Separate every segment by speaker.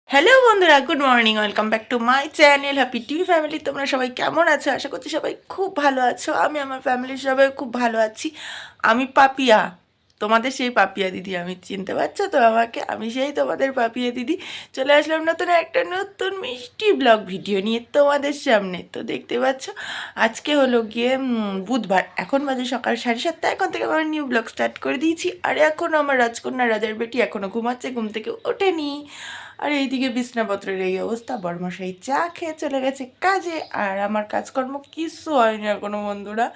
Speaker 1: Hello বন্ধুরা, good morning. Welcome back to my channel happy TV family. তোমরা সবাই কেমন আছো? আশা করছি সবাই খুব ভালো আছো। আমি আমার ফ্যামিলির সবাই খুব ভালো আছি। আমি পাপিয়া, তোমাদের সেই পাপিয়া দিদি। আমি চিনতে পারছো তো আমাকে? আমি সেই তোমাদের পাপিয়া দিদি। চলে আসলাম নতুন মিষ্টি ব্লগ ভিডিও নিয়ে তোমাদের সামনে। তো দেখতে পাচ্ছ আজকে হলো গিয়ে বুধবার। এখন বাজে সকাল 7:30। এখন থেকে আমার নিউ ব্লগ স্টার্ট করে দিয়েছি। আর এখনও আমার রাজকন্যা রাজার বেটি এখনও ঘুমাচ্ছে, ঘুম থেকে ওঠেনি। আর এইদিকে বিছনাপত্রের এই অবস্থা। বড়মশাই চা খেয়ে চলে গেছে কাজে, আর আমার কাজকর্ম কিচ্ছু হয়নি এখনো বন্ধুরা,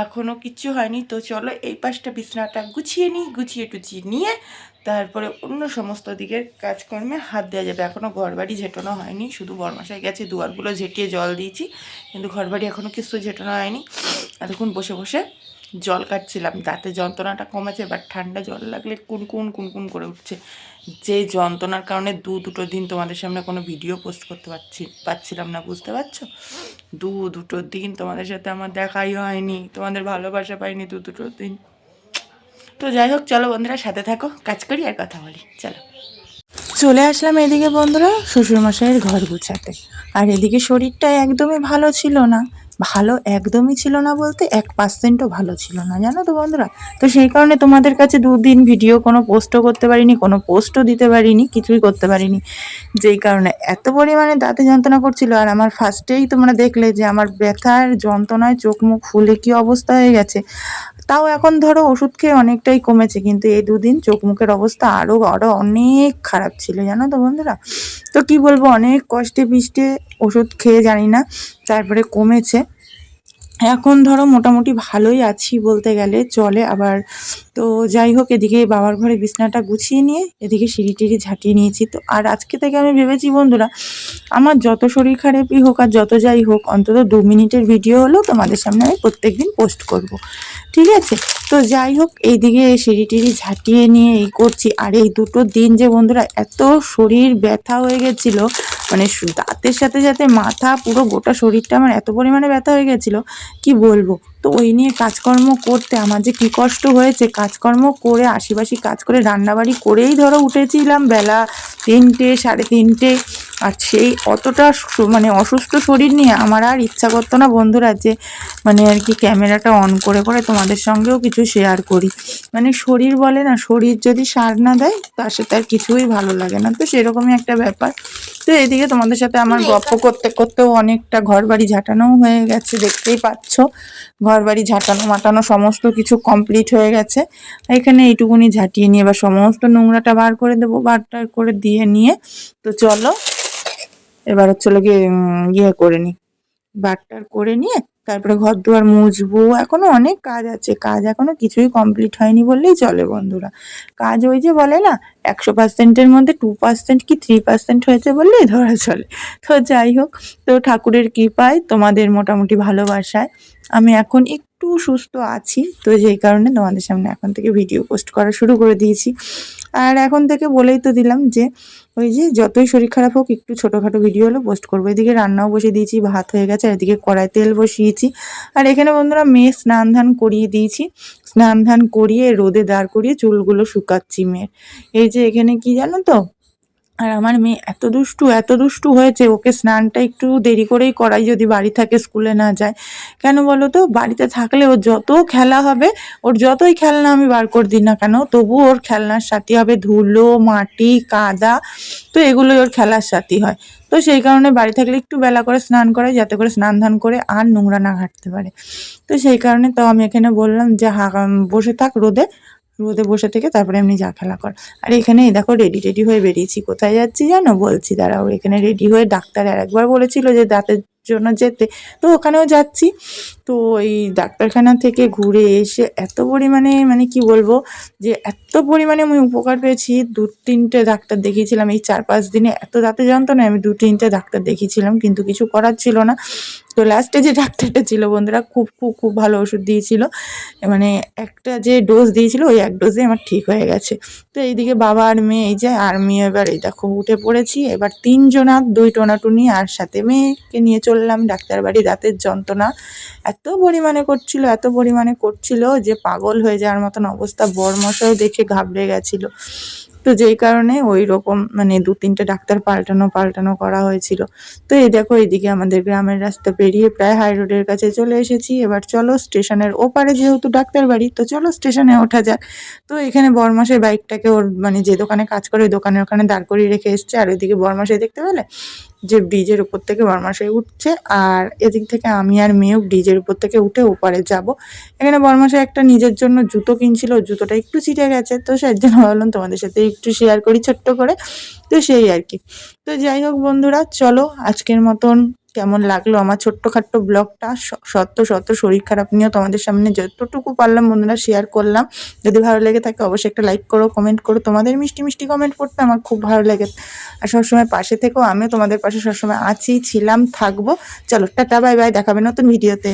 Speaker 1: এখনও কিচ্ছু হয়নি। তো চলো এই পাশটা বিছনাটা গুছিয়ে নিই, গুছিয়ে টুছিয়ে নিয়ে তারপরে অন্য সমস্ত দিকের কাজকর্মে হাত দেওয়া যাবে। এখনও ঘরবাড়ি ঝেটানো হয়নি, শুধু বড়মশাই গেছে দুয়ারগুলো ঝেঁটিয়ে জল দিয়েছি, কিন্তু ঘরবাড়ি এখনও কিছু ঝেটানো হয়নি। এতক্ষণ বসে বসে জল কাটছিলাম, দাঁতে যন্ত্রণাটা কমেছে, বাট ঠান্ডা জল লাগলে কুনকুন কুনকুন করে উঠছে। যে যন্ত্রণার কারণে দুটো দিন তোমাদের সামনে কোনো ভিডিও পোস্ট করতে পারছিলাম না, বুঝতে পারছো? দুটো দিন তোমাদের সাথে আমার দেখাই হয়নি, তোমাদের ভালোবাসা পাইনি দুটো দিন। তো যাই হোক, চলো বন্ধুরা সাথে থাকো, কাজ করি আর কথা বলি, চলো। চলে আসলাম এদিকে বন্ধুরা শ্বশুরমশাইয়ের ঘর গুছাতে। আর এদিকে শরীরটা একদমই ভালো ছিল না। ভালো একদমই ছিল না বলতে 1%ও ভালো ছিল না, জানো তো বন্ধুরা। তো সেই কারণে তোমাদের কাছে দুদিন ভিডিও কোনো পোস্টও করতে পারিনি, কোনো পোস্টও দিতে পারিনি, কিছুই করতে পারিনি। যেই কারণে এত পরিমাণে দাঁতে যন্ত্রণা করছিল। আর আমার ফার্স্টেই তোমরা দেখলে যে আমার ব্যথার যন্ত্রণায় চোখ মুখ ফুলে কী অবস্থা হয়ে গেছে। তাও এখন ধরো ওষুধ খেয়ে অনেকটাই কমেছে, কিন্তু এই দুদিন চোখ মুখের অবস্থা আরও আরও অনেক খারাপ ছিল, জানো তো বন্ধুরা। তো কি বলবো, অনেক কষ্টে পিষ্টে ওষুধ খেয়ে জানি না তারপরে কমেছে। এখন ধরো মোটামুটি ভালোই আছি বলতে গেলে চলে আবার। তো যাই হোক, এদিকে বাবার ঘরে বিছনাটা গুছিয়ে নিয়ে এদিকে সিঁড়ি টিড়ি ঝাঁটিয়ে নিয়েছি। তো আর আজকে থেকে আমি ভেবেছি বন্ধুরা, আমার যত শরীর খারাপই হোক আর যত যাই হোক, অন্তত 2 মিনিটের ভিডিও হলেও তোমাদের সামনে আমি প্রত্যেকদিন পোস্ট করব, ঠিক আছে? তো যাই হোক, এইদিকে সিঁড়ি টিড়ি ঝাঁটিয়ে নিয়ে এই করছি। আর এই দুটো দিন যে বন্ধুরা এত শরীর ব্যথা হয়ে গেছিলো, মানে দাঁতের সাথে সাথে মাথা পুরো গোটা শরীরটা আমার এত পরিমাণে ব্যথা হয়ে গেছিলো, কি বলবো। তো ওই নিয়ে কাজকর্ম করতে আমার যে কী কষ্ট হয়েছে। কাজকর্ম করে আশিবাসি কাজ করে রান্নাবাড়ি করেই ধরো উঠেছিলাম বেলা 3টে 3:30। আর সেই অতটা মানে অসুস্থ শরীর নিয়ে আমার আর ইচ্ছা করতো না বন্ধুরা যে মানে আর কি ক্যামেরাটা অন করে করে তোমাদের সঙ্গেও কিছু শেয়ার করি। মানে শরীর বলে না, শরীর যদি সার না দেয় তার সাথে আর কিছুই ভালো লাগে না। তো সেরকমই একটা ব্যাপার। তো এদিকে তোমাদের সাথে আমার গল্প করতে করতেও অনেকটা ঘর বাড়ি ঝাঁটানোও হয়ে গেছে, দেখতেই পাচ্ছ। ঘর বাড়ি ঝাঁটানো মাটানো সমস্ত কিছু কমপ্লিট হয়ে গেছে। এখানে এইটুকুনি ঝাঁটিয়ে নিয়ে এবার সমস্ত নোংরাটা বার করে দেবো, বারটার করে দিয়ে নিয়ে তো চলো এবার হচ্ছে গিয়ে ইয়ে করে নিই, বারটার করে নিয়ে তারপরে ঘর দুয়ার মুছবো। এখনো অনেক কাজ আছে, কাজ এখনো কিছুই কমপ্লিট হয়নি বললেই চলে বন্ধুরা। কাজ ওই যে বলে না, 100%-এর মধ্যে 2% কি 3% হয়েছে বললেই ধরা চলে। তো যাই হোক, তো ঠাকুরের কৃপায় তোমাদের মোটামুটি ভালোবাসায় আমি এখন একটু সুস্থ আছি। তো যেই কারণে তোমাদের সামনে এখন থেকে ভিডিও পোস্ট করা শুরু করে দিয়েছি। আর এখন থেকে বলেই তো দিলাম যে ওই যে যতই শরীর খারাপ হোক একটু ছোটোখাটো ভিডিও হলো পোস্ট করবো। এদিকে রান্নাও বসিয়ে দিয়েছি, ভাত হয়ে গেছে, আর এদিকে কড়াই তেল বসিয়েছি। আর এখানে বন্ধুরা মেয়ে স্নান ধান করিয়ে দিয়েছি। স্নান ধান করিয়ে রোদে দাঁড় করিয়ে চুলগুলো শুকাচ্ছি মেয়ের। এই যে এখানে কি জানো তো, আর আমার মেয়ে এত দুষ্টু হয়েছে, ওকে স্নানটা একটু দেরি করেই করাই যদি বাড়ি থাকে, স্কুলে না যায়। কেন বলো তো, বাড়িতে থাকলে ওর যত খেলা হবে, ওর যতই খেলনা আমি বার করে দিই না কেন, তবু ওর খেলনার সাথী হবে ধুলো মাটি কাদা। তো এগুলোই ওর খেলার সাথী হয়। তো সেই কারণে বাড়ি থাকলে একটু বেলা করে স্নান করাই, যাতে করে স্নান ধান করে আর নোংরা না ঘাঁটতে পারে। তো সেই কারণে তো আমি এখানে বললাম যে বসে থাক রোদে, রোদে বসে থেকে তারপরে এমনি যা খেলা কর। আর এখানে এই দেখো রেডি টেডি হয়ে বেরিয়েছি। কোথায় যাচ্ছি জানো? বলছি দাঁড়াও। এখানে রেডি হয়ে ডাক্তার আরেকবার বলেছিল যে দাঁতের জন্য যেতে, তো ওখানেও যাচ্ছি। তো এই ডাক্তারখানা থেকে ঘুরে এসে এত পরিমাণে মানে কি বলবো, যে এত পরিমাণে আমি উপকার পেয়েছি। 2-3টে ডাক্তার দেখিয়েছিলাম এই 4-5 দিনে। এত দাঁতে যন্ত্রণায় আমি 2-3টে ডাক্তার দেখিয়েছিলাম, কিন্তু কিছু করার ছিল না। তো লাস্টে যে ডাক্তারটা ছিল বন্ধুরা, খুব খুব খুব ভালো ওষুধ দিয়েছিল। মানে একটা যে ডোজ দিয়েছিল ওই এক ডোজে আমার ঠিক হয়ে গেছে। তো এইদিকে বাবা আর মেয়ে, এই যে আর মেয়ে এবার এই দেখো উঠে পড়েছি। এবার 3 জনা, 2 টোনাটুনি আর সাথে মেয়েকে নিয়ে চললাম ডাক্তার বাড়ি। দাঁতের যন্ত্রণা এত পরিমাণে করছিল, এত পরিমাণে করছিল যে পাগল হয়ে যাওয়ার মতন অবস্থা। বরমশাইও দেখে ঘাবড়ে গেছিল।
Speaker 2: তো যেই কারণে ওই রকম মানে 2-3টে ডাক্তার পাল্টানো করা হয়েছিল। তো এই দেখো এইদিকে আমাদের গ্রামের রাস্তা পেরিয়ে প্রায় হাই রোডের কাছে চলে এসেছি। এবার চলো স্টেশনের ওপারে, যেহেতু ডাক্তার বাড়ি, তো চলো স্টেশনে ওঠা যাক। তো এখানে বরমাসের বাইকটাকে ওর মানে যে দোকানে কাজ করে ওই দোকানের ওখানে দাঁড় করিয়ে রেখে এসছে, আর ওইদিকে বরমাসাই দেখতে পেলে যে ব্রিজের উপর থেকে বরমাসাই উঠছে, আর এদিক থেকে আমি আর মেয়েও ব্রিজের উপর থেকে উঠে ওপারে যাব। এখানে বরমাসাই একটা নিজের জন্য জুতো কিনছিল, জুতোটা একটু ছিঁড়ে গেছে, তো সেই জন্য ভাবলাম তোমাদের সাথে একটু শেয়ার করি ছোট্ট করে। তো সেই আর কি। তো যাই হোক বন্ধুরা, চলো আজকের মতন কেমন লাগলো আমার ছোট্টখাট্ট ব্লগটা, সত্য শরীর খারাপ নিয়েও তোমাদের সামনে যতটুকু পারলাম বন্ধুরা শেয়ার করলাম। যদি ভালো লেগে থাকে অবশ্যই একটা লাইক করো, কমেন্ট করো, তোমাদের মিষ্টি মিষ্টি কমেন্ট পড়তে আমার খুব ভালো লাগে। আর সবসময় পাশে থেকো, আমিও তোমাদের পাশে সবসময় আছি, ছিলাম, থাকবো। চলো টাটা, বাই বাই, দেখাবে নতুন ভিডিওতে।